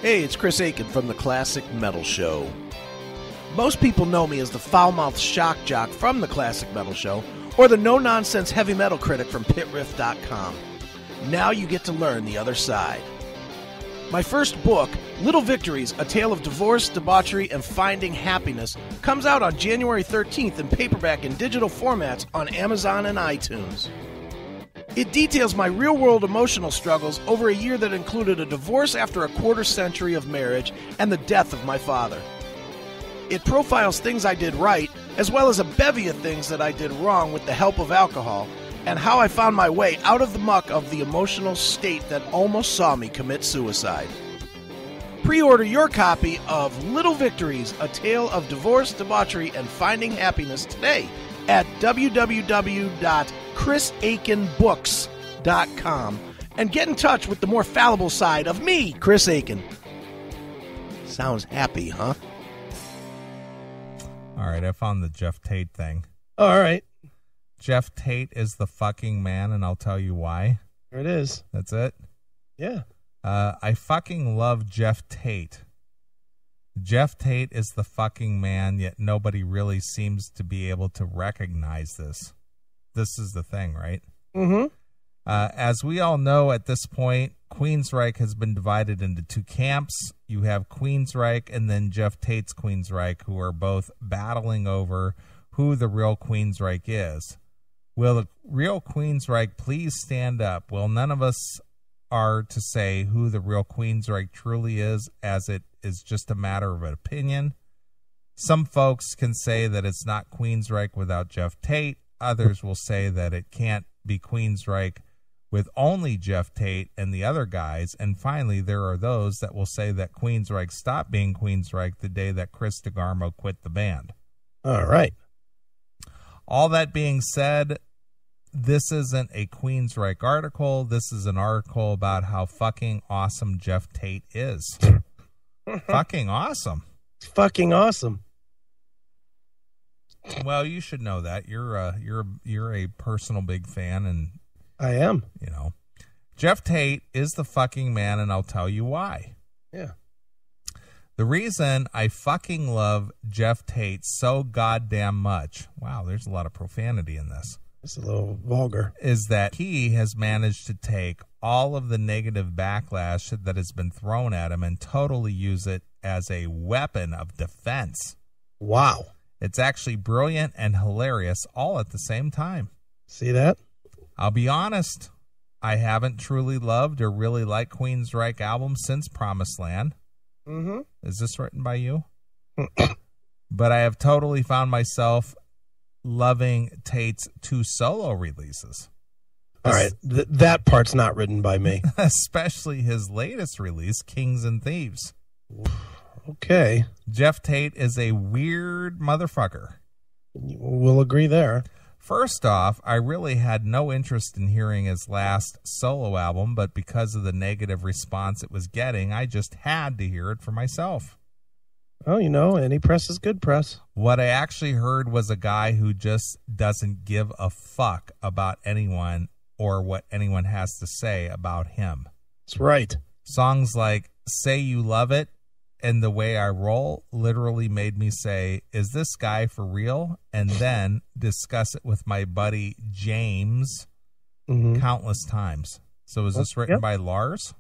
Hey, it's Chris Aiken from the Classic Metal Show. Most people know me as the foul-mouthed shock jock from the Classic Metal Show, or the no-nonsense heavy metal critic from pitriff.com. Now you get to learn the other side. My first book, Little Victories, A Tale of Divorce, Debauchery, and Finding Happiness, comes out on January 13th in paperback and digital formats on Amazon and iTunes. It details my real-world emotional struggles over a year that included a divorce after a quarter-century of marriage and the death of my father. It profiles things I did right, as well as a bevy of things that I did wrong with the help of alcohol, and how I found my way out of the muck of the emotional state that almost saw me commit suicide. Pre-order your copy of Little Victories, A Tale of Divorce, Debauchery, and Finding Happiness today at www.chrisaikenbooks.com and get in touch with the more fallible side of me, Chris Aiken. Sounds happy, huh? All right, I found the Geoff Tate thing. All right. Geoff Tate is the fucking man, and I'll tell you why. There it is. That's it? Yeah. I fucking love Geoff Tate. Geoff Tate is the fucking man, yet nobody really seems to be able to recognize this. This is the thing, right? Mm-hmm. As we all know at this point, Queensryche has been divided into two camps. You have Queensryche and then Geoff Tate's Queensryche, who are both battling over who the real Queensryche is. Will the real Queensryche please stand up? Well, none of us are to say who the real Queensryche truly is, as it is just a matter of opinion. Some folks can say that it's not Queensryche without Geoff Tate. Others will say that it can't be Queensryche with only Geoff Tate and the other guys. And finally, there are those that will say that Queensryche stopped being Queensryche the day that Chris DeGarmo quit the band. All right. All that being said, this isn't a Queensryche article. This is an article about how fucking awesome Geoff Tate is. Fucking awesome. Fucking awesome. Well, you should know that. You're a personal big fan, and I am. You know, Geoff Tate is the fucking man, and I'll tell you why. Yeah. The reason I fucking love Geoff Tate so goddamn much, wow, there's a lot of profanity in this. It's a little vulgar. Is that he has managed to take all of the negative backlash that has been thrown at him and totally use it as a weapon of defense. Wow. It's actually brilliant and hilarious all at the same time. See that? I'll be honest, I haven't truly loved or really liked Queensryche albums since Promised Land. Mm-hmm. Is this written by you? But I have totally found myself loving Tate's two solo releases. All right, that part's not written by me. Especially his latest release, Kings and Thieves. Okay. Geoff Tate is a weird motherfucker. We'll agree there. First off, I really had no interest in hearing his last solo album, but because of the negative response it was getting, I just had to hear it for myself. Oh, you know, any press is good press. What I actually heard was a guy who just doesn't give a fuck about anyone or what anyone has to say about him. That's right. Songs like Say You Love It and The Way I Roll literally made me say, is this guy for real? And then discuss it with my buddy James countless times. So is this written by Lars?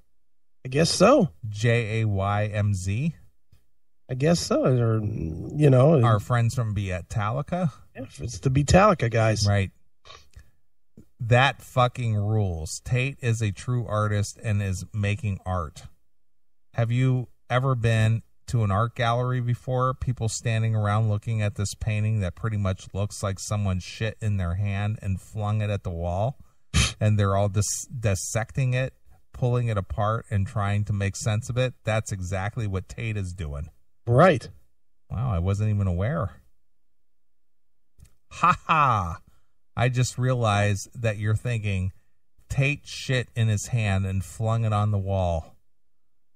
I guess so. Jaymz? I guess so. Or, you know. Our friends from Beatallica? Yeah, it's the Beatallica guys. Right. That fucking rules. Tate is a true artist and is making art. Have you ever been to an art gallery before? People standing around looking at this painting that pretty much looks like someone shit in their hand and flung it at the wall, and they're all dissecting it, pulling it apart, and trying to make sense of it. That's exactly what Tate is doing. Right. Wow, I wasn't even aware. Ha ha! I just realized that you're thinking Tate shit in his hand and flung it on the wall.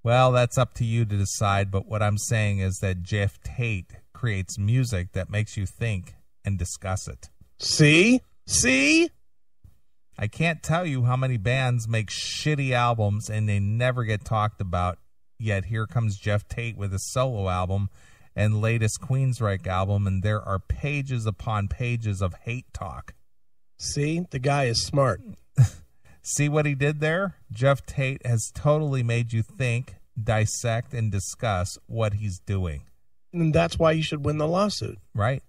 Well, that's up to you to decide, but what I'm saying is that Geoff Tate creates music that makes you think and discuss it. See? See? I can't tell you how many bands make shitty albums and they never get talked about Yet here comes Geoff Tate with a solo album and latest Queensryche album, and there are pages upon pages of hate talk. See, the guy is smart. See what he did there? Geoff Tate has totally made you think, dissect, and discuss what he's doing. And that's why you should win the lawsuit. Right.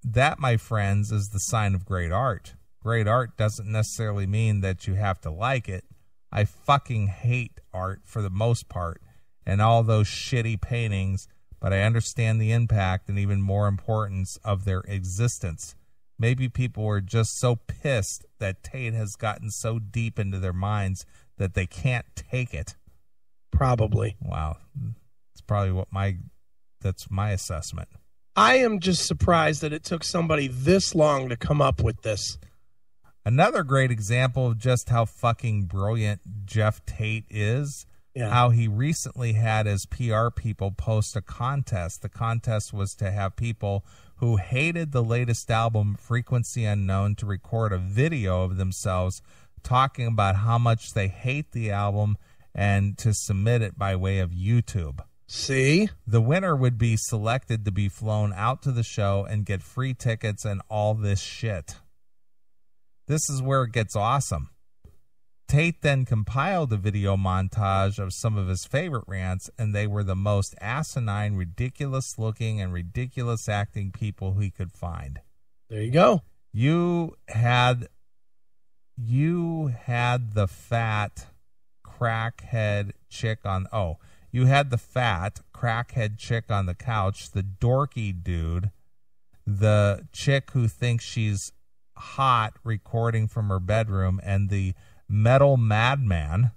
That, my friends, is the sign of great art. Great art doesn't necessarily mean that you have to like it. I fucking hate art for the most part and all those shitty paintings, but I understand the impact and even more importance of their existence. Maybe people were just so pissed that Tate has gotten so deep into their minds that they can't take it. Probably. Wow. It's probably that's my assessment. I am just surprised that it took somebody this long to come up with this. Another great example of just how fucking brilliant Geoff Tate is, how he recently had his PR people post a contest. The contest was to have people who hated the latest album, Frequency Unknown, to record a video of themselves talking about how much they hate the album and to submit it by way of YouTube. See? The winner would be selected to be flown out to the show and get free tickets and all this shit. This is where it gets awesome. Tate then compiled a video montage of some of his favorite rants, and they were the most asinine, ridiculous-looking, and ridiculous-acting people he could find. There you go. You had the fat crackhead chick on... Oh, you had the fat crackhead chick on the couch, the dorky dude, the chick who thinks she's hot recording from her bedroom, and the metal madman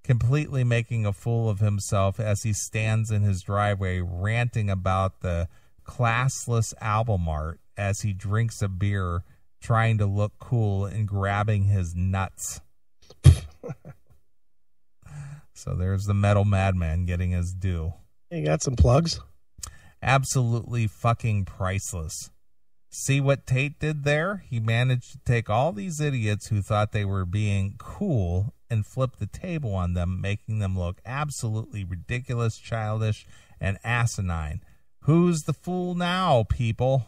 completely making a fool of himself as he stands in his driveway ranting about the classless album art as he drinks a beer, trying to look cool and grabbing his nuts. So there's the metal madman getting his due. You got some plugs? Absolutely fucking priceless. See what Tate did there? He managed to take all these idiots who thought they were being cool and flip the table on them, making them look absolutely ridiculous, childish, and asinine. Who's the fool now, people?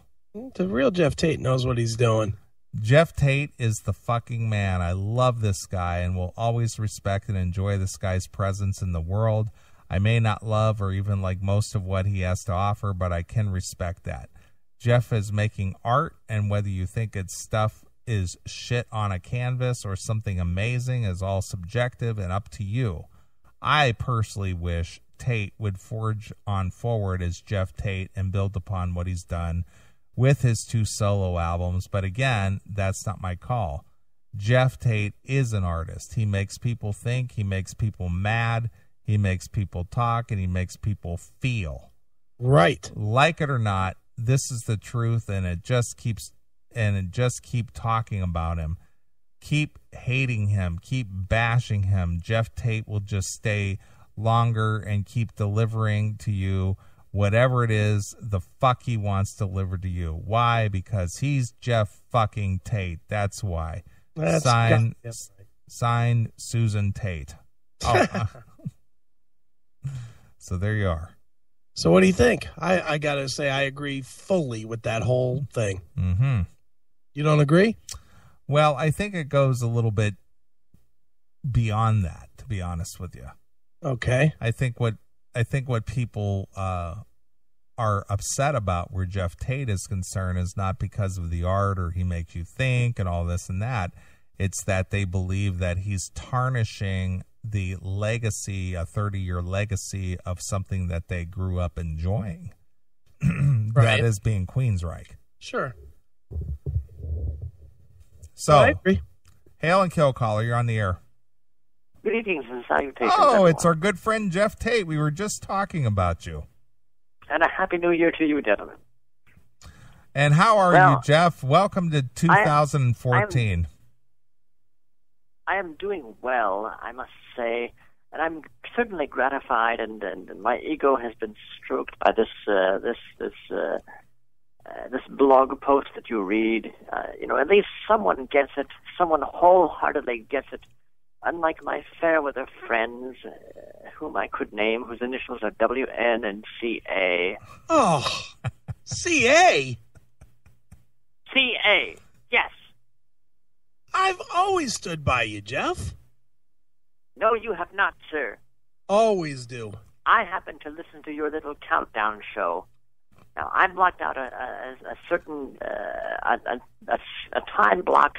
The real Geoff Tate knows what he's doing. Geoff Tate is the fucking man. I love this guy and will always respect and enjoy this guy's presence in the world. I may not love or even like most of what he has to offer, but I can respect that. Geoff is making art, and whether you think its stuff is shit on a canvas or something amazing is all subjective and up to you. I personally wish Tate would forge on forward as Geoff Tate and build upon what he's done with his 2 solo albums, but again, that's not my call. Geoff Tate is an artist. He makes people think, he makes people mad, he makes people talk, and he makes people feel. Right. Like it or not, this is the truth, and it just keep talking about him. Keep hating him. Keep bashing him. Geoff Tate will just stay longer and keep delivering to you whatever it is the fuck he wants delivered to you. Why? Because he's Geoff fucking Tate. That's why. Signed Susan Tate. Oh. So there you are. So what do you think? I got to say I agree fully with that whole thing. Mm-hmm. You don't agree? Well, I think it goes a little bit beyond that, to be honest with you. Okay. I think what people are upset about where Geoff Tate is concerned is not because of the art or he makes you think and all this and that. It's that they believe that he's tarnishing the legacy, a 30-year legacy of something that they grew up enjoying. That is being Queensryche. Sure. So, I agree. Hail and Kill Caller, you're on the air. Greetings and salutations. Oh, everyone. it's our good friend Geoff Tate. We were just talking about you. And a happy new year to you, gentlemen. And how are you, Geoff? Welcome to 2014. I am doing well, I must say, and I'm certainly gratified, and my ego has been stroked by this blog post that you read. At least someone gets it. Someone wholeheartedly gets it. unlike my fair weather friends, whom I could name, whose initials are WN and CA. Oh, CA? CA, yes. I've always stood by you, Geoff. No, you have not, sir. Always do. I happen to listen to your little countdown show. Now, I blocked out a certain a time block,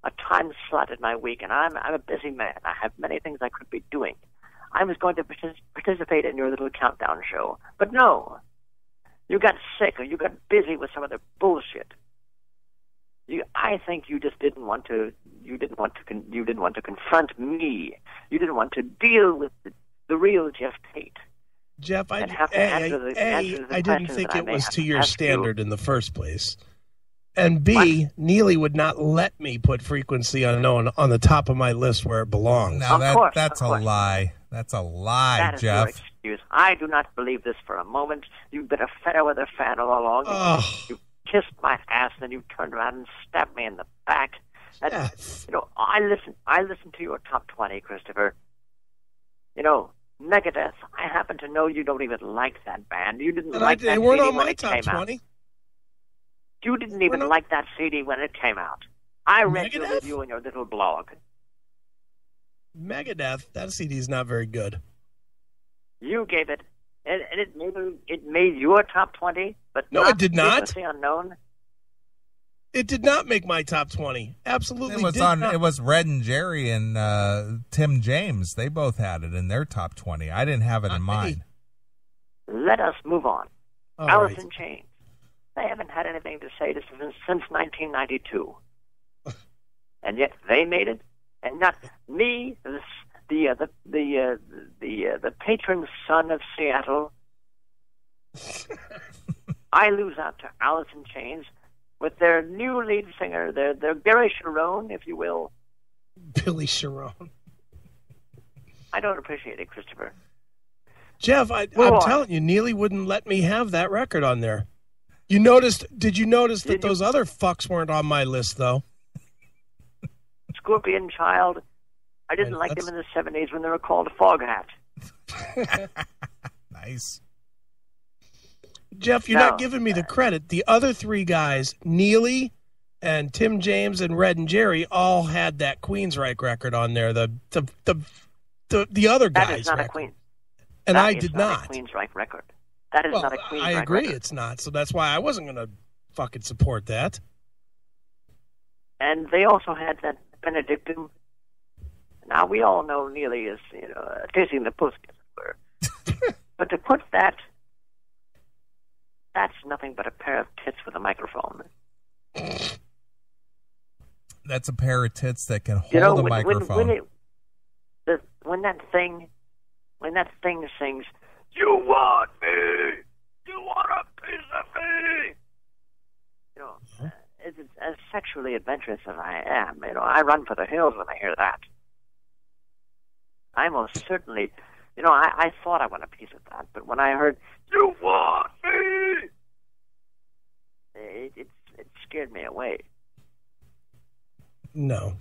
a time slot in my week, and I'm a busy man. I have many things I could be doing. I was going to participate in your little countdown show, but no. You got sick, or you got busy with some other bullshit. I think you just didn't want to. You didn't want to confront me. You didn't want to deal with the real Geoff Tate. Geoff, I didn't think it was to your standard in the first place. And B, what? Neeley would not let me put Frequency Unknown on the top of my list where it belongs. Now that's a lie. That's a lie, that is Geoff. Your excuse. I do not believe this for a moment. You've been a fair-weather fan all along. You kissed my ass, and then you turned around and stabbed me in the back. And, I listen to your top 20, Christopher. Megadeth, I happen to know you don't even like that band. You didn't like that CD when it came out. They weren't on my top 20. You didn't even like that CD when it came out. I read your review in your little blog. Megadeth, that CD's not very good. You gave it, and it made your top 20, but no, it did not. Frequency Unknown. It did not make my top 20. Absolutely, it was Red and Jerry and Tim James. They both had it in their top 20. I didn't have it in mine. Let us move on. Alice in Chains. They haven't had anything to say since 1992, and yet they made it, and not me, the patron son of Seattle. I lose out to Alice in Chains with their new lead singer, their Barry Sharon, if you will. Billy Sharon. I don't appreciate it, Christopher. Geoff, I'm telling you, Neeley wouldn't let me have that record on there. Did you notice that those other fucks weren't on my list, though? Scorpion Child. I didn't like them in the 70s when they were called Foghat. Nice. Geoff, you're not giving me the credit. The other three guys, Neeley and Tim James and Red and Jerry, all had that Queensryche record on there. The other guys. That is not a Queen. And I did not. A Queensryche record. That is not a Queensryche record. I agree it's not, so that's why I wasn't going to fucking support that. And they also had that Benedictum. Now, we all know Neeley is, tasting the pussy, as it were. But to put that's nothing but a pair of tits with a microphone. That's a pair of tits that can hold a microphone. When that thing sings, "You want me, you want a piece of me," as sexually adventurous as I am, I run for the hills when I hear that. I most certainly, I thought I want a piece of that, but when I heard, "You want me," it scared me away. No.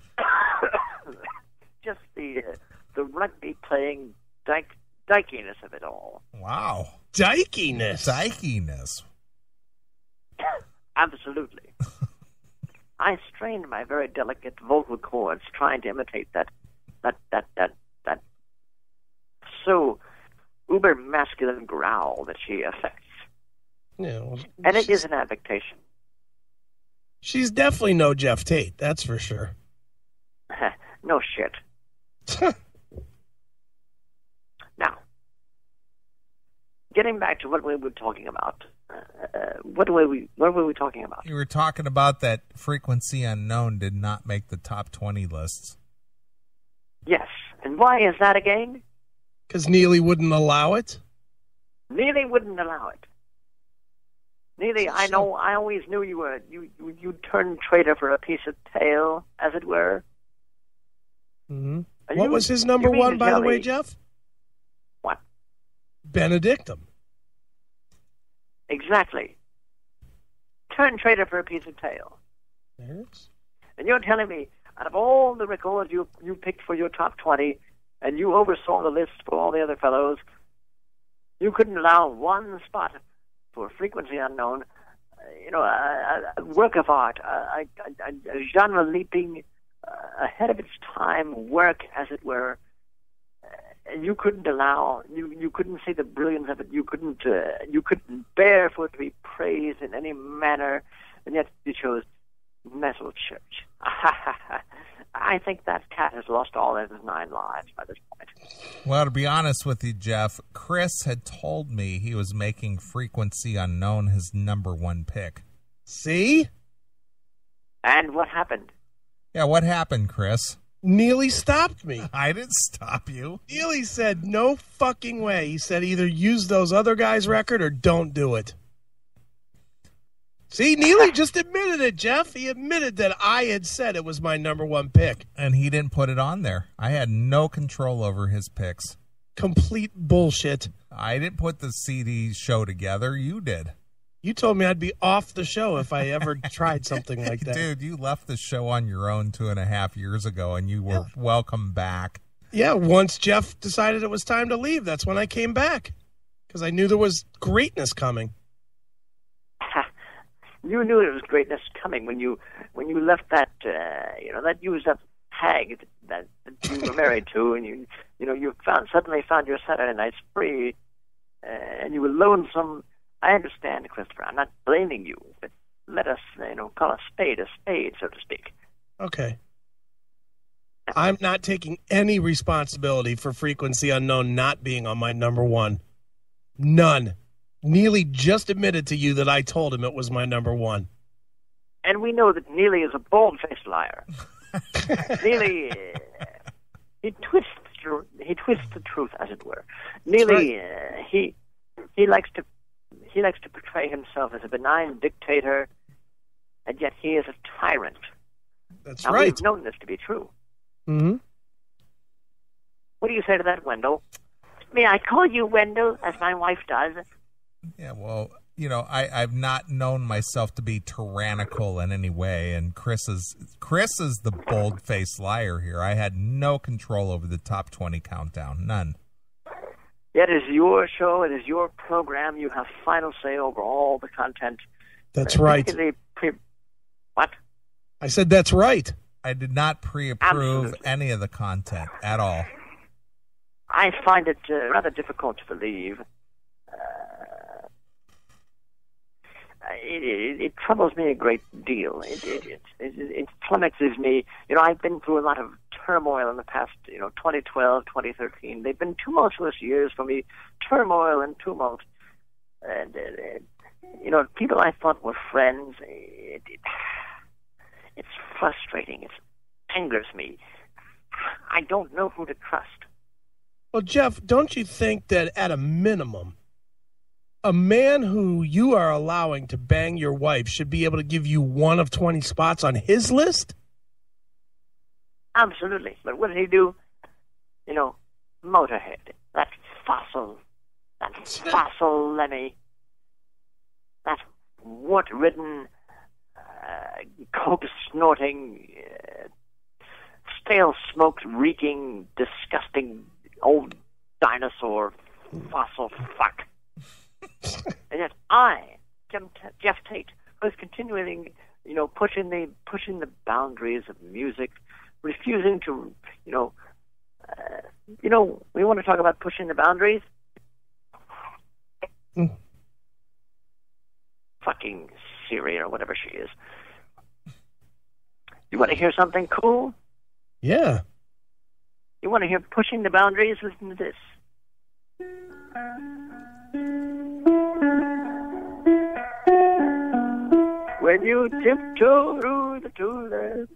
Just the rugby playing dykiness of it all. Wow. Dykiness. Absolutely. I strained my very delicate vocal cords trying to imitate that so uber masculine growl that she affects. Yeah, well, and it is an affectation. She's definitely no Geoff Tate, that's for sure. No shit. Now, getting back to what we were talking about. What were we talking about? You were talking about that Frequency Unknown did not make the top 20 lists. Yes. And why is that again? Because Neeley wouldn't allow it? Neeley wouldn't allow it. Neeley, I know. I always knew you turned traitor for a piece of tail, as it were. Mm-hmm. What was his number one, by the way, Geoff? What? Benedictum. Exactly. Turn traitor for a piece of tail. Yes. And you're telling me out of all the records you picked for your top 20, and you oversaw the list for all the other fellows, you couldn't allow one spot for Frequency Unknown, a work of art, a genre-leaping, ahead of its time work, as it were. You couldn't allow, you couldn't see the brilliance of it. You couldn't bear for it to be praised in any manner, and yet you chose Metal Church. I think that cat has lost all of his 9 lives by this point. Well, to be honest with you, Geoff, Chris had told me he was making Frequency Unknown his number 1 pick. See? And what happened? Yeah, what happened, Chris? Neeley stopped me. I didn't stop you. Neeley said, no fucking way. He said, either use those other guys' record or don't do it. See, Neeley just admitted it, Geoff. He admitted that I had said it was my number 1 pick. And he didn't put it on there. I had no control over his picks. Complete bullshit. I didn't put the CD show together. You did. You told me I'd be off the show if I ever tried something like that. Dude, you left the show on your own 2.5 years ago, and you were welcome back. Yeah, once Geoff decided it was time to leave, that's when I came back. Because I knew there was greatness coming. You knew there was greatness coming when you left that that used up hag that you were married to, and you suddenly found your Saturday nights free, and you were lonesome. I understand, Christopher. I'm not blaming you, but let us call a spade, so to speak. Okay. I'm not taking any responsibility for Frequency Unknown not being on my number 1. None. Neeley just admitted to you that I told him it was my number 1. And we know that Neeley is a bald-faced liar. Neeley, he twists the truth, as it were. Neeley, right. He likes to portray himself as a benign dictator, and yet he is a tyrant. That's now, right. We've known this to be true. Mm-hmm. What do you say to that, Wendell? May I call you Wendell, as my wife does? Yeah, well, I've not known myself to be tyrannical in any way, and Chris is the bold-faced liar here. I had no control over the top 20 countdown, none. It is your show. It is your program. You have final say over all the content. That's right. What? I said that's right. I did not pre-approve any of the content at all. I find it rather difficult to believe. It troubles me a great deal. It flummoxes me. I've been through a lot of turmoil in the past, 2012, 2013. They've been tumultuous years for me, turmoil and tumult. And, people I thought were friends, it's frustrating. It angers me. I don't know who to trust. Well, Geoff, don't you think that at a minimum, a man who you are allowing to bang your wife should be able to give you 1 of 20 spots on his list? Absolutely. But what did he do? Motorhead. That fossil Lemmy. That wart-ridden, coke-snorting, stale-smoked, reeking, disgusting old dinosaur fossil fuck. And yet I, Geoff Tate, was continuing, pushing the boundaries of music, refusing to, we want to talk about pushing the boundaries. Fucking Siri or whatever she is. You want to hear something cool? Yeah. You want to hear pushing the boundaries? Listen to this. When you tiptoe through the tulips,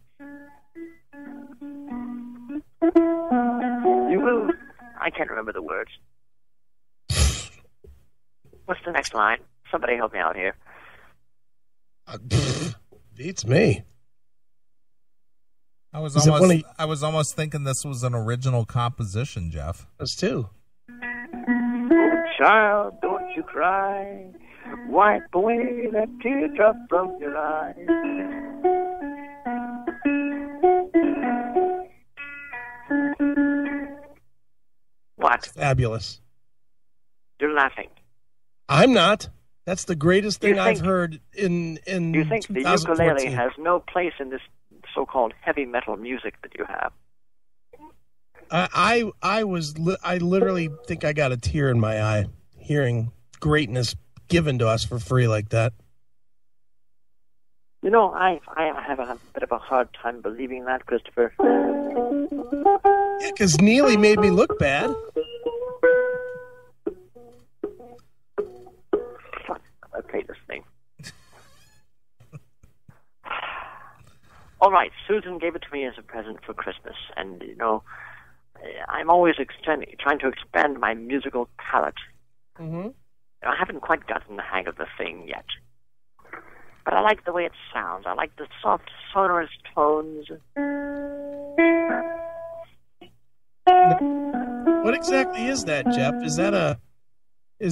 you will... I can't remember the words. What's the next line? Somebody help me out here. Beats me. I was almost thinking this was an original composition, Geoff. Us too. Oh, child, don't you cry. Wipe away that teardrop from your eye. It's fabulous. You're laughing. I'm not. That's the greatest thing I've heard in You think the ukulele has no place in this so-called heavy metal music that you have? I literally think I got a tear in my eye hearing greatness given to us for free like that. You know, I have a bit of a hard time believing that, Christopher. Yeah, because Neeley made me look bad. Fuck, I played this thing. All right, Susan gave it to me as a present for Christmas, and, you know, I'm always trying to expand my musical palette. Mm-hmm. I haven't quite gotten the hang of the thing yet. But I like the way it sounds. I like the soft, sonorous tones. What exactly is that, Jeff? Is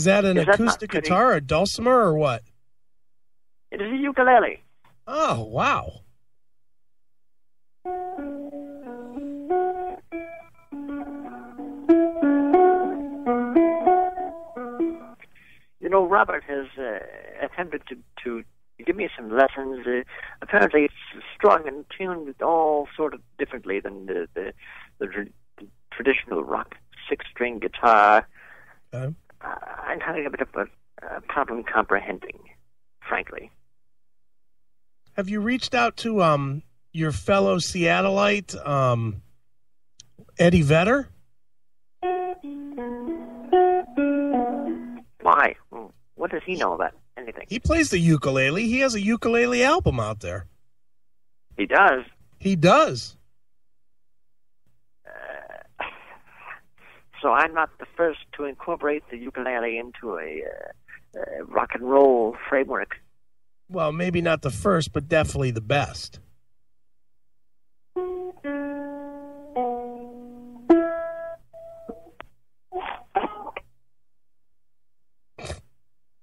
that an acoustic guitar, a dulcimer, or what? It is a ukulele. Oh, wow. You know, Robert has attempted to give me some lessons. Apparently, it's strung and tuned all sort of differently than the traditional rock six-string guitar. Okay. I'm having a bit of a problem comprehending, frankly. Have you reached out to your fellow Seattleite, Eddie Vedder? Why? What does he know about anything? He plays the ukulele. He has a ukulele album out there. He does? He does. So I'm not the first to incorporate the ukulele into a rock and roll framework. Well, maybe not the first, but definitely the best.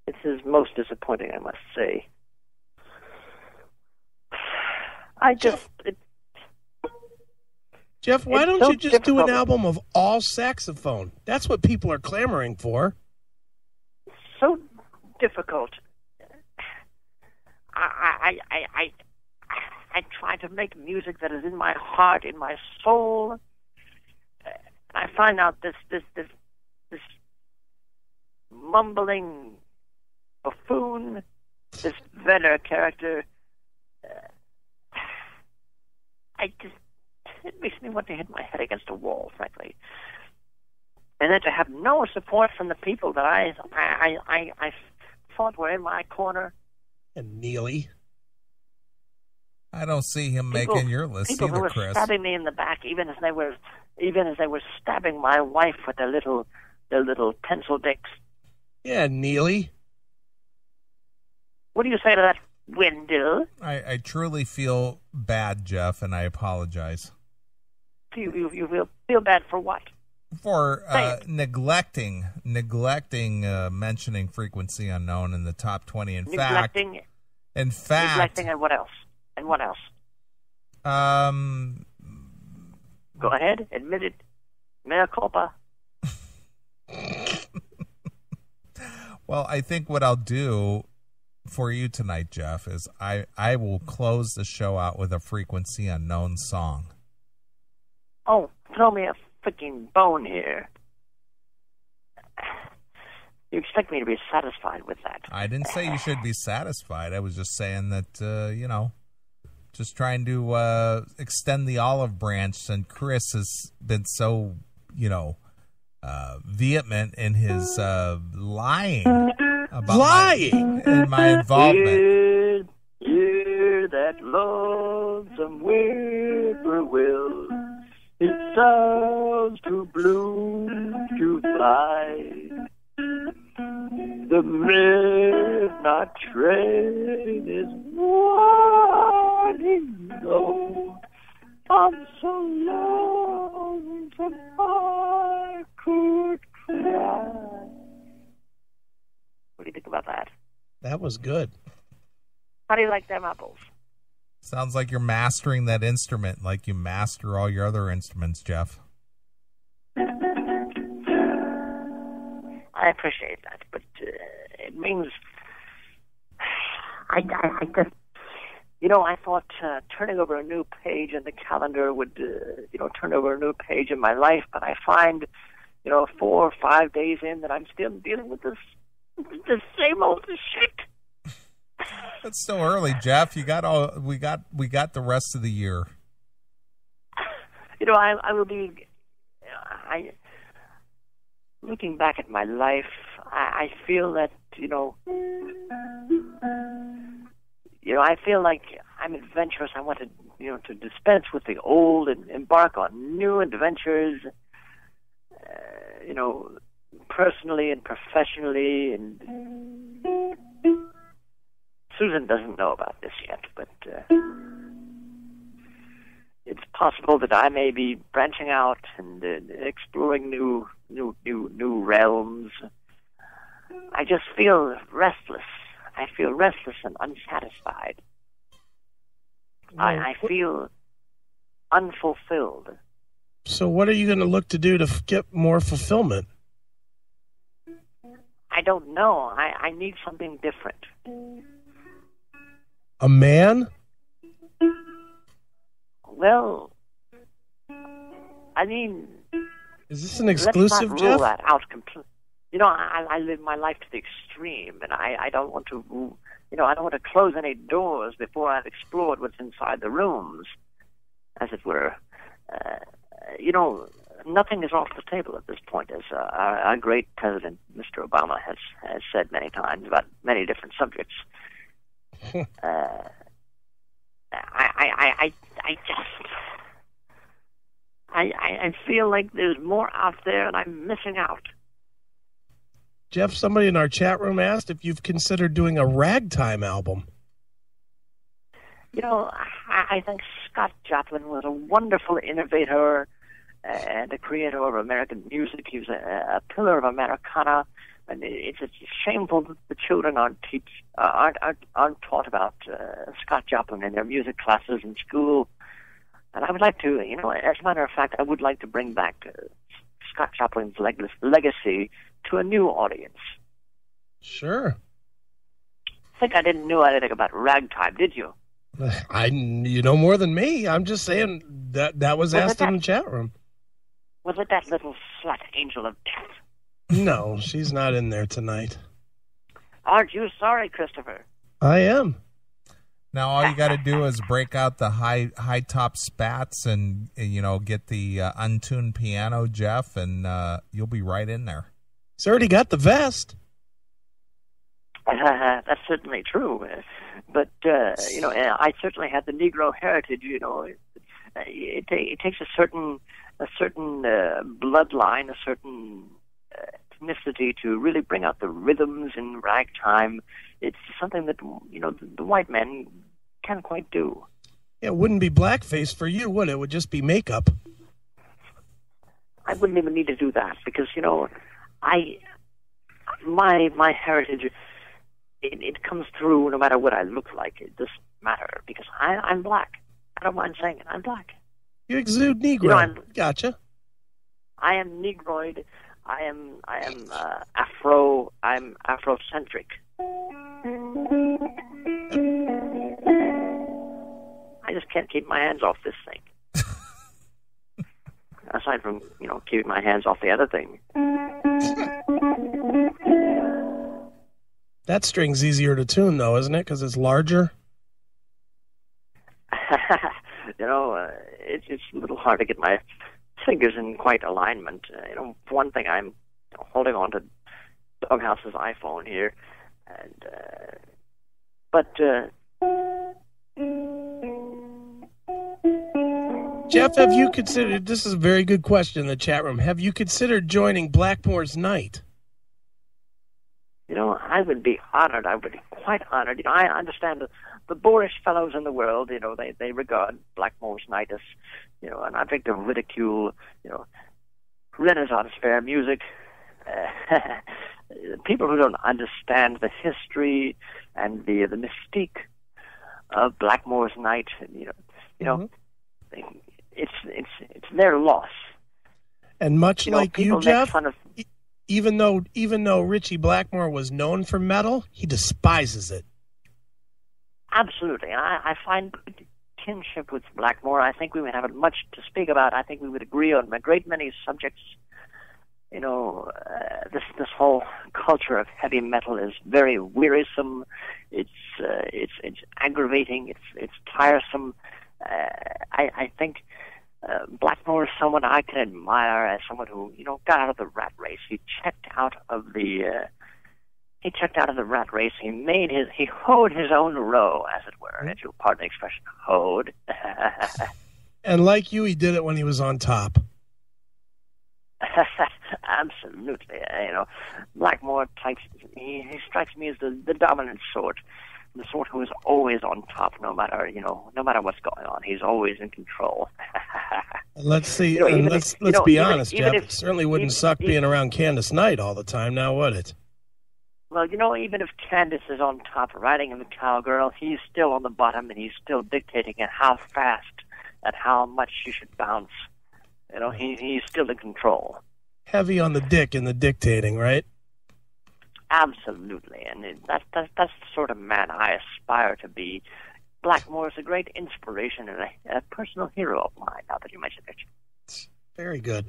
This is most disappointing, I must say. Jeff, why don't you just do an album of all saxophone? That's what people are clamoring for. So difficult. I try to make music that is in my heart, in my soul. I find out this mumbling buffoon, this Vedder character. It makes me want to hit my head against a wall, frankly. And then to have no support from the people that I thought were in my corner. And Neeley. I don't see him making your list people either, who were Chris. Stabbing me in the back, even as they were stabbing my wife with their little pencil dicks. Yeah, Neeley. What do you say to that, Wendell? I truly feel bad, Jeff, and I apologize. You feel bad for what? For neglecting mentioning Frequency Unknown in the top 20. Neglecting and what else? And what else? Go ahead, admit it. Mea culpa. Well, I think what I'll do for you tonight, Jeff, is I will close the show out with a Frequency Unknown song. Oh, throw me a freaking bone here. You expect me to be satisfied with that? I didn't say you should be satisfied. I was just saying that, just trying to extend the olive branch. And Chris has been so, vehement in his lying about my involvement. Hear that lonesome whippoorwill. It sounds too blue to fly. The midnight train is winding low. I'm so lonesome I could cry. What do you think about that? That was good. How do you like them apples? Sounds like you're mastering that instrument like you master all your other instruments, Jeff. I appreciate that, but it means I just, I thought turning over a new page in the calendar would, turn over a new page in my life, but I find, 4 or 5 days in that I'm still dealing with this same old shit. It's still early, Geoff. We got the rest of the year. I will be. Looking back at my life, I feel that I feel like I'm adventurous. I want to dispense with the old and embark on new adventures. Personally and professionally, and Susan doesn't know about this yet, but it's possible that I may be branching out and exploring new realms. I just feel restless. I feel restless and unsatisfied. I feel unfulfilled. So what are you going to look to do to get more fulfillment? I don't know. I need something different. A man? Well, I mean... Is this an exclusive, let's not Geoff? rule that out completely. I live my life to the extreme, and I don't want to... I don't want to close any doors before I've explored what's inside the rooms, as it were. Nothing is off the table at this point, as our great President, Mr. Obama, has said many times about many different subjects. I feel like there's more out there, and I'm missing out. Geoff, somebody in our chat room asked if you've considered doing a ragtime album. I think Scott Joplin was a wonderful innovator and a creator of American music. He was a pillar of Americana, and it's shameful that the children aren't taught about Scott Joplin in their music classes in school. And I would like to, as a matter of fact, I would like to bring back Scott Joplin's legacy to a new audience. Sure. I think I didn't know anything about ragtime, did you? You know more than me. I'm just saying that was asked in the chat room. Was it that little slut angel of death? No, she's not in there tonight. Aren't you sorry, Christopher? I am. Now all you got to do is break out the high top spats and get the untuned piano, Geoff, and you'll be right in there. He's already got the vest. That's certainly true, but I certainly had the Negro heritage. It takes a certain bloodline, a certain ethnicity to really bring out the rhythms in ragtime. It's something that the white men can't quite do. Yeah, it wouldn't be blackface for you, would it? It would just be makeup. I wouldn't even need to do that because my heritage. It comes through no matter what I look like. It doesn't matter because I'm black. I don't mind saying it. I'm black. You exude Negro. Gotcha. I am Negroid. I am Afro. I'm Afrocentric. I just can't keep my hands off this thing. Aside from keeping my hands off the other thing. That string's easier to tune, though, isn't it? Because it's larger. It's a little hard to get my fingers in quite alignment. For one thing, I'm holding on to Doghouse's iPhone here, and Geoff, have you considered? This is a very good question in the chat room. Have you considered joining Blackmore's Night? I would be honored. I would be quite honored. I understand the boorish fellows in the world, they regard Blackmore's Night as, an object of ridicule, Renaissance fair music. People who don't understand the history and the mystique of Blackmore's Night, it's their loss. And much like you, Geoff, even though Richie Blackmore was known for metal, he despises it. Absolutely. I find kinship with Blackmore. I think we would have much to speak about. I think we would agree on a great many subjects. You know, this whole culture of heavy metal is very wearisome. It's aggravating. It's tiresome. I think Blackmore is someone I can admire as someone who, you know, got out of the rat race. He checked out of the rat race. He hoed his own row, as it were. If you'll pardon the expression, hoed. And like you, he did it when he was on top. Absolutely. You know, Blackmore he strikes me as the dominant sort. The sort who is always on top, no matter what's going on. He's always in control. Let's see. Let's be honest, Jeff. It certainly wouldn't suck being around Candace Knight all the time, now would it? Well, you know, even if Candace is on top riding in the cowgirl, he's still on the bottom, and he's still dictating at how fast, at how much she should bounce. You know, he's still in control. Heavy on the dick in the dictating, right? Absolutely, and that's the sort of man I aspire to be. Blackmore is a great inspiration and a personal hero of mine, now that you mention it. Very good.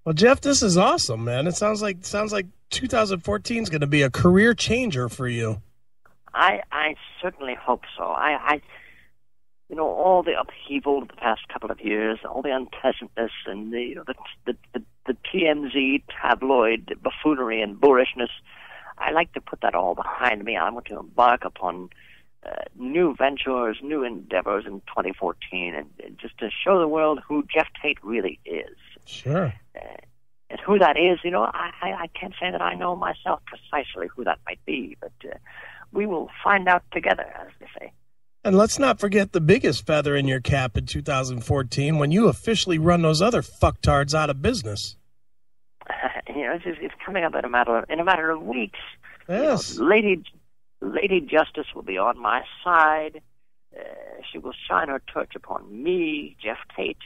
Well, Jeff, this is awesome, man. It sounds like 2014 is going to be a career changer for you. I certainly hope so. You know, all the upheaval of the past couple of years, all the unpleasantness, and the TMZ tabloid buffoonery and boorishness, I like to put that all behind me. I want to embark upon new ventures, new endeavors in 2014, and just to show the world who Geoff Tate really is. Sure. And who that is, you know, I can't say that I know myself precisely who that might be, but we will find out together, as they say. And let's not forget the biggest feather in your cap in 2014 when you officially run those other fucktards out of business. You know, it's coming up in a matter of weeks. Yes. You know, Lady Justice will be on my side. She will shine her torch upon me, Geoff Tate,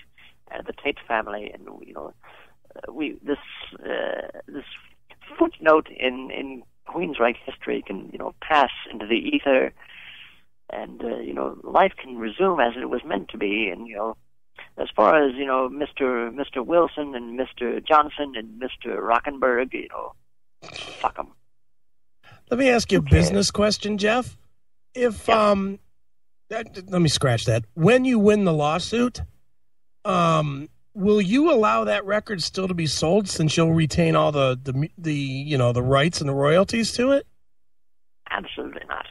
and the Tate family, and you know, this footnote in Queensryche history can, you know, pass into the ether. And, you know, life can resume as it was meant to be. And, you know, as far as, you know, Mr. Wilson and Mr. Johnson and Mr. Rockenberg, you know, fuck them. Let me ask you a business question, Jeff. If, let me scratch that. When you win the lawsuit, will you allow that record still to be sold since you'll retain all the you know, the rights and the royalties to it? Absolutely not.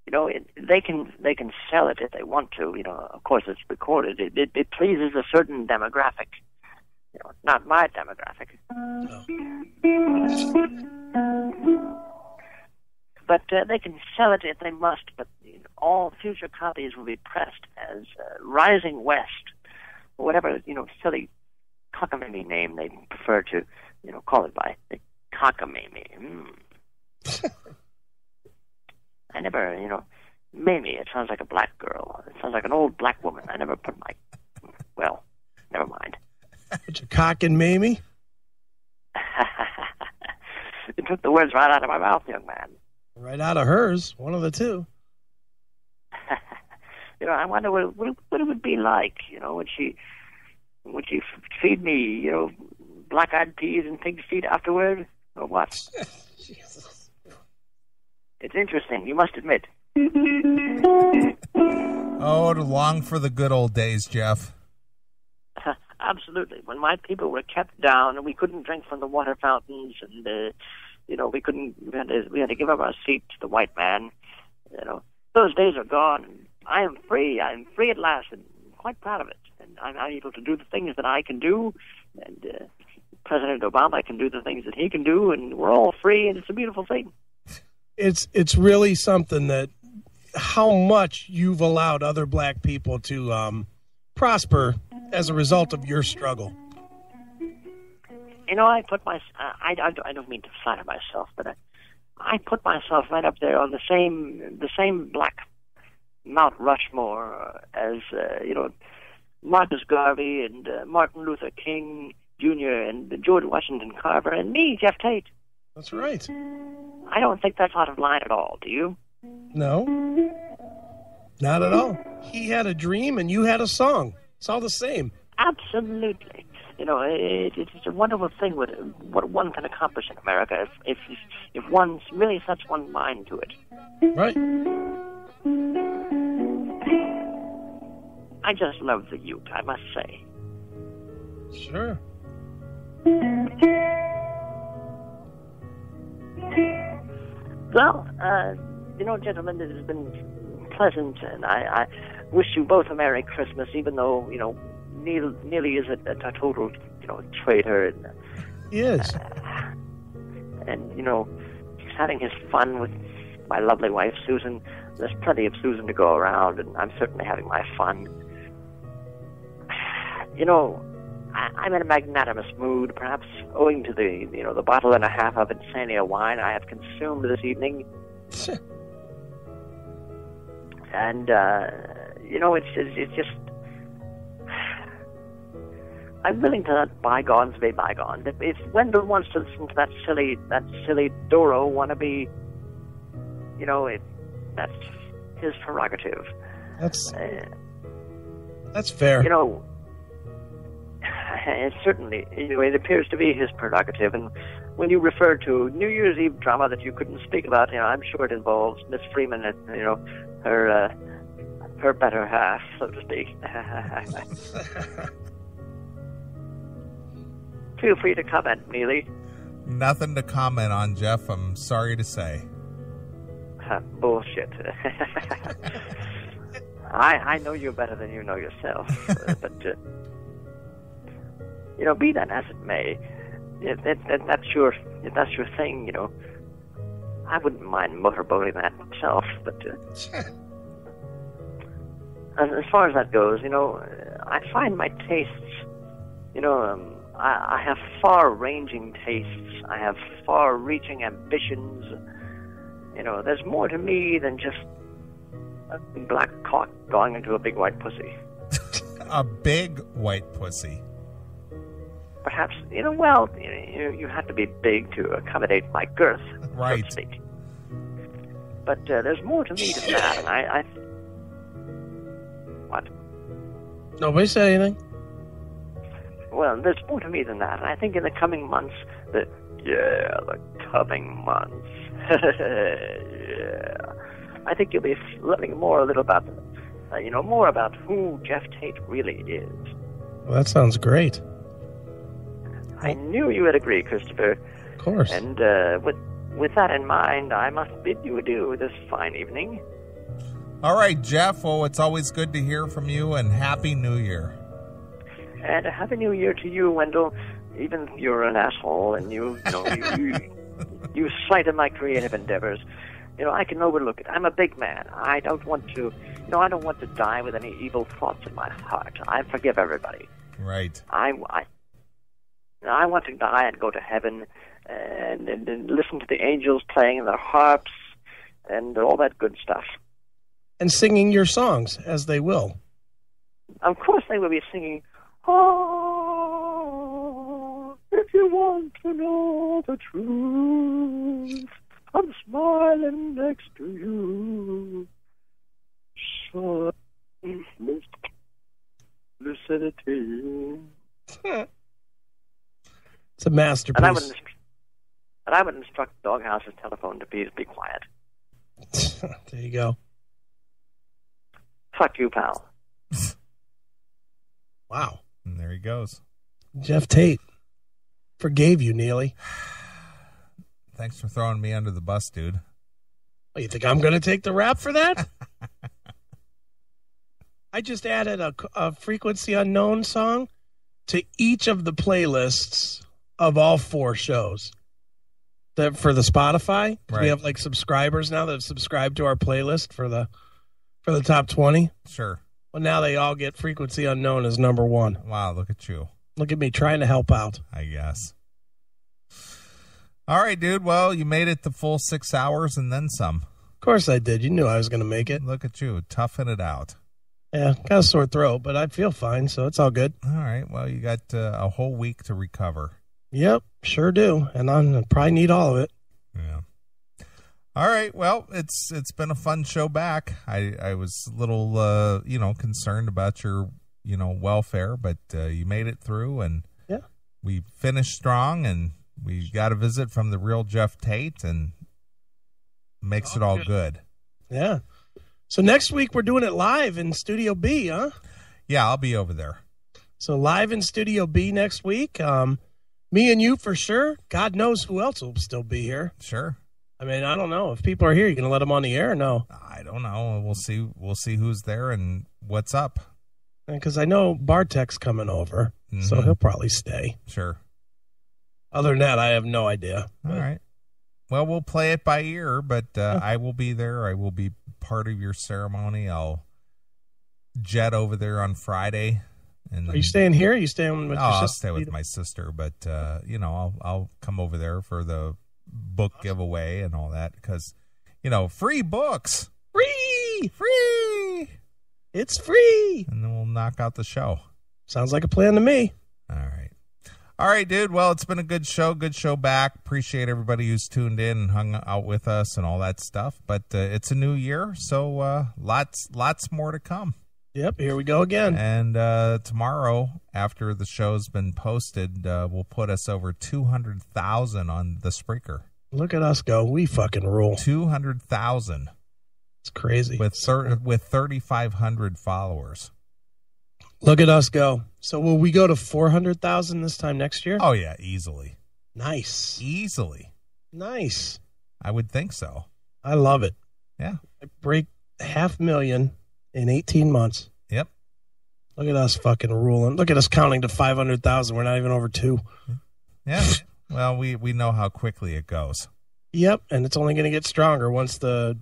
You know, they can sell it if they want to. You know, of course, it's recorded. It pleases a certain demographic. You know, not my demographic. No. But they can sell it if they must. But you know, all future copies will be pressed as Rising West, or whatever, you know, silly cockamamie name they prefer to, you know, call it by. The cockamamie. I never, you know, Mamie, it sounds like a black girl. It sounds like an old black woman. I never put well, never mind. Put your cock in Mamie? You took the words right out of my mouth, young man. Right out of hers, one of the two. You know, I wonder what it would be like, you know, would she feed me, you know, black-eyed peas and pig's feet afterward, or what? Jesus. It's interesting, you must admit. Oh, to long for the good old days, Jeff. Absolutely. When my people were kept down and we couldn't drink from the water fountains, and you know, we had to give up our seat to the white man. You know, those days are gone. And I am free. I am free at last, and quite proud of it. And I'm able to do the things that I can do, and President Obama can do the things that he can do, and we're all free, and it's a beautiful thing. It's really something that how much you've allowed other black people to prosper as a result of your struggle. You know, I don't mean to flatter myself, but I put myself right up there on the same black Mount Rushmore as you know, Marcus Garvey and Martin Luther King, Jr. and George Washington Carver and me, Geoff Tate. That's right. I don't think that's out of line at all, do you? No, not at all. He had a dream and you had a song. It's all the same. Absolutely. You know, it's a wonderful thing with what one can accomplish in America if one really sets one's mind to it. Right. I just love the Ute, I must say. Sure. Well, you know, gentlemen, it has been pleasant, and I wish you both a Merry Christmas, even though, you know, Neeley is a total, you know, traitor. And, He is. and, you know, he's having his fun with my lovely wife, Susan. There's plenty of Susan to go around, and I'm certainly having my fun. You know, I'm in a magnanimous mood, perhaps owing to the bottle and a half of Insania wine I have consumed this evening. And, you know, it's just... I'm willing to let bygones be bygones. If Wendell wants to listen to that silly Doro wannabe, you know, that's his prerogative. That's fair. You know, it certainly, anyway, it appears to be his prerogative. And when you refer to New Year's Eve drama that you couldn't speak about, you know, I'm sure it involves Miss Freeman and, you know, her better half, so to speak. Feel free to comment, Neeley. Nothing to comment on, Geoff. I'm sorry to say. Bullshit. I know you better than you know yourself, but you know, be that as it may, if that's your thing, you know, I wouldn't mind motorboating that myself. But as far as that goes, you know, I find my tastes, you know, I have far-ranging tastes. I have far-reaching ambitions. You know, there's more to me than just a black cock going into a big white pussy. A big white pussy. Perhaps, you know, well, you have to be big to accommodate my girth, right, so to speak. But there's more to me than that, and I... What? Nobody said anything. Well, there's more to me than that, and I think in the coming months, the coming months, yeah, I think you'll be learning more a little about, more about who Geoff Tate really is. Well, that sounds great. I knew you would agree, Christopher. Of course. And with that in mind, I must bid you adieu this fine evening. All right, Geoff. Well, it's always good to hear from you, and Happy New Year. And a Happy New Year to you, Wendell. Even if you're an asshole and you slighted my creative endeavors, you know, I can overlook it. I'm a big man. I don't want to die with any evil thoughts in my heart. I forgive everybody. Right. I want to die and go to heaven and listen to the angels playing their harps and all that good stuff. And singing your songs, as they will. Of course they will be singing, "Oh, if you want to know the truth, I'm smiling next to you. So, lucidity." It's a masterpiece. And I would instruct Doghouse's telephone to please be quiet. There you go. Fuck you, pal. Wow. And there he goes. Geoff Tate forgave you, Neeley. Thanks for throwing me under the bus, dude. Oh, you think I'm going to take the rap for that? I just added a Frequency Unknown song to each of the playlists of all 4 shows. For the Spotify. Right. We have like subscribers now that have subscribed to our playlist for the top 20. Sure. Well, now they all get Frequency Unknown as number 1. Wow, look at you. Look at me trying to help out. I guess. All right, dude. Well, you made it the full 6 hours and then some. Of course I did. You knew I was going to make it. Look at you, toughing it out. Yeah, kind of sore throat, but I feel fine, so it's all good. All right. Well, you got a whole week to recover. Yep, sure do, and I probably need all of it. Yeah. All right. Well, it's been a fun show back. I was a little concerned about your welfare, but you made it through, and yeah, we finished strong, and we got a visit from the real Geoff Tate, and makes it all good. Yeah. So next week we're doing it live in Studio B, huh? Yeah, I'll be over there. So live in Studio B next week. Me and you for sure. God knows who else will still be here. Sure. I mean, I don't know. If people are here, you going to let them on the air or no? I don't know. We'll see. We'll see who's there and what's up. Because I know Bartek's coming over, so he'll probably stay. Sure. Other than that, I have no idea. All right. Well, we'll play it by ear, but I will be there. I will be part of your ceremony. I'll jet over there on Friday. And are you staying here? Are you staying with your sister? I'll stay with my sister, but I'll come over there for the book giveaway and all that because, free books. Free. It's free. And then we'll knock out the show. Sounds like a plan to me. All right, dude. Well, it's been a good show back. Appreciate everybody who's tuned in and hung out with us and all that stuff. But it's a new year, so lots more to come. Yep, here we go again. And tomorrow, after the show's been posted, we'll put us over 200,000 on the Spreaker. Look at us go. We fucking rule. 200,000. It's crazy. With 3,500 followers. Look at us go. So will we go to 400,000 this time next year? Oh, yeah, easily. Nice. Easily. Nice. I would think so. I love it. Yeah. I break 500,000 in 18 months. Yep. Look at us fucking ruling. Look at us counting to 500,000. We're not even over 2. Yeah. Well, we know how quickly it goes. Yep, and it's only going to get stronger once the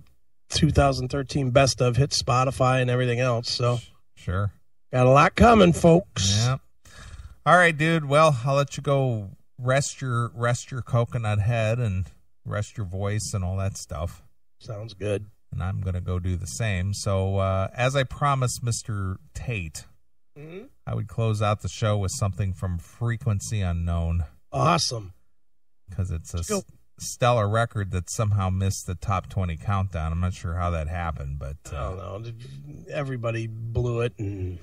2013 best of hits Spotify and everything else. So sure. Got a lot coming, folks. Yeah. All right, dude. Well, I'll let you go rest your coconut head and rest your voice and all that stuff. Sounds good. And I'm going to go do the same. So as I promised Mr. Tate, I would close out the show with something from Frequency Unknown. Awesome. Because it's a stellar record that somehow missed the top 20 countdown. I'm not sure how that happened, but I don't know. Everybody blew it, and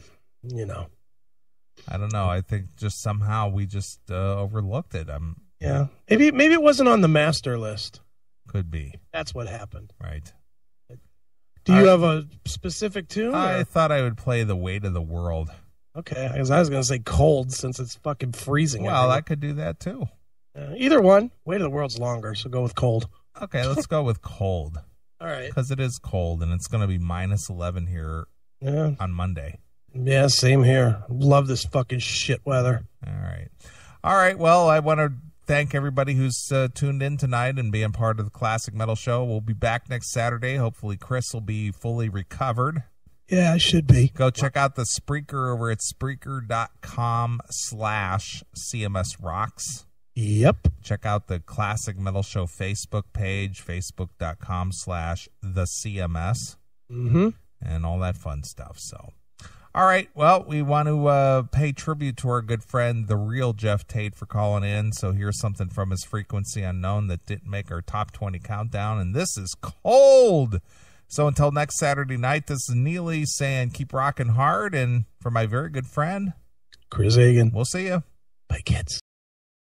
I don't know. I think just somehow we just overlooked it. Yeah, maybe it wasn't on the master list. Could be. That's what happened. Right. Do you have a specific tune? I thought I would play The Weight of the World. Okay, because I was going to say Cold since it's fucking freezing. Well, everywhere. I could do that too. Either one. Weight of the World's longer, so go with Cold. Okay, let's go with Cold. All right. Because it is cold, and it's going to be -11 here on Monday. Yeah, same here. Love this fucking shit weather. All right. Well, I want to thank everybody who's tuned in tonight and being part of the Classic Metal Show. We'll be back next Saturday. Hopefully, Chris will be fully recovered. Yeah, I should be. Go check out the Spreaker over at Spreaker.com/CMSRocks. Yep. Check out the Classic Metal Show Facebook page, Facebook.com/TheCMS. And all that fun stuff. So, all right. Well, we want to pay tribute to our good friend, the real Geoff Tate, for calling in. So here's something from his Frequency Unknown that didn't make our top 20 countdown. And this is Cold. So until next Saturday night, this is Neeley saying keep rocking hard. And for my very good friend, Chris Hagan, we'll see you. Bye, kids.